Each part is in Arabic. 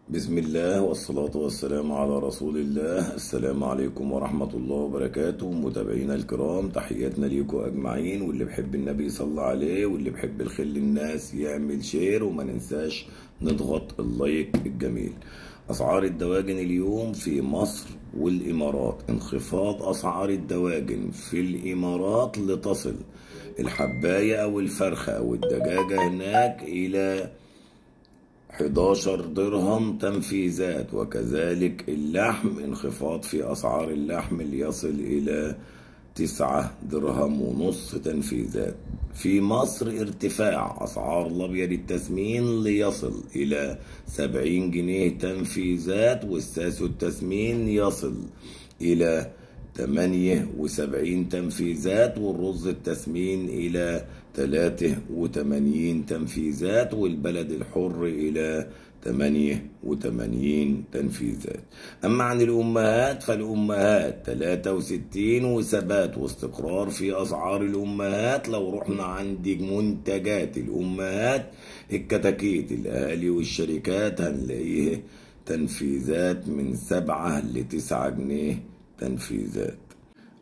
بسم الله والصلاة والسلام على رسول الله. السلام عليكم ورحمة الله وبركاته. متابعينا الكرام، تحياتنا ليكم أجمعين، واللي بحب النبي صلى عليه واللي بحب الخير للناس يعمل شير، وما ننساش نضغط اللايك الجميل. أسعار الدواجن اليوم في مصر والإمارات: انخفاض أسعار الدواجن في الإمارات لتصل الحباية أو الفرخة أو الدجاجة هناك إلى 11 درهم تنفيذات، وكذلك اللحم انخفاض في أسعار اللحم ليصل إلى 9 درهم ونص تنفيذات. في مصر ارتفاع أسعار الأبيض التسمين ليصل إلى 70 جنيه تنفيذات، والساسو التسمين يصل إلى 78 تنفيذات، والرز التسمين إلى 83 تنفيذات، والبلد الحر إلى 88 تنفيذات. أما عن الأمهات فالأمهات 63 وثبات واستقرار في أسعار الأمهات. لو رحنا عند منتجات الأمهات، الكتاكيت الأهالي والشركات، هنلاقيه تنفيذات من 7 ل9 جنيه تنفيذات.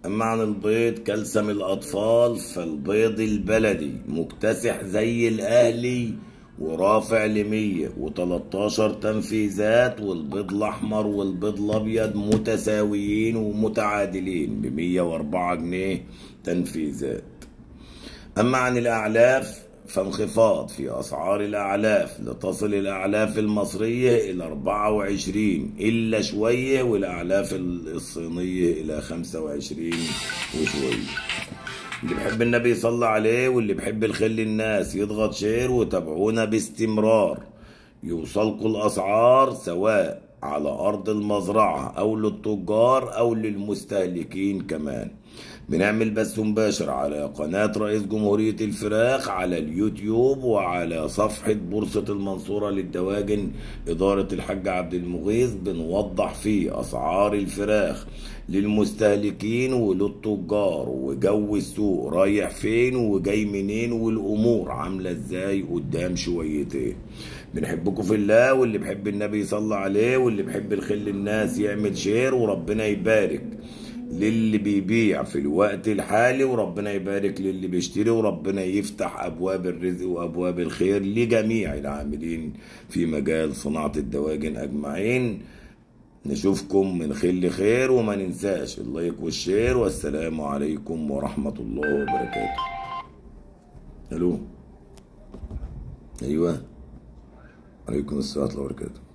أما عن البيض كلسم الأطفال، فالبيض البلدي مكتسح زي الأهلي ورافع ل113 تنفيذات، والبيض الأحمر والبيض الأبيض متساويين ومتعادلين ب104 جنيه تنفيذات. أما عن الأعلاف فانخفاض في أسعار الأعلاف لتصل الأعلاف المصرية إلى 24 إلا شوية، والأعلاف الصينية إلى 25 وشوية. اللي بحب النبي يصلى عليه واللي بحب الخير للناس يضغط شير وتابعونا باستمرار، يوصلكوا الأسعار سواء على أرض المزرعة أو للتجار أو للمستهلكين كمان. بنعمل بث مباشر على قناة رئيس جمهورية الفراخ على اليوتيوب، وعلى صفحة بورصة المنصورة للدواجن إدارة الحاج عبد المغيث، بنوضح فيه أسعار الفراخ للمستهلكين وللتجار، وجو السوق رايح فين وجاي منين، والأمور عاملة ازاي قدام شويتين. بنحبكم في الله، واللي بحب النبي يصلى عليه واللي بحب الخير للناس يعمل شير، وربنا يبارك للي بيبيع في الوقت الحالي، وربنا يبارك للي بيشتري، وربنا يفتح أبواب الرزق وأبواب الخير لجميع العاملين في مجال صناعة الدواجن أجمعين. نشوفكم من خير لخير، وما ننساش اللايك والشير، والسلام عليكم ورحمة الله وبركاته. الو، ايوه، عليكم السلام ورحمة الله وبركاته.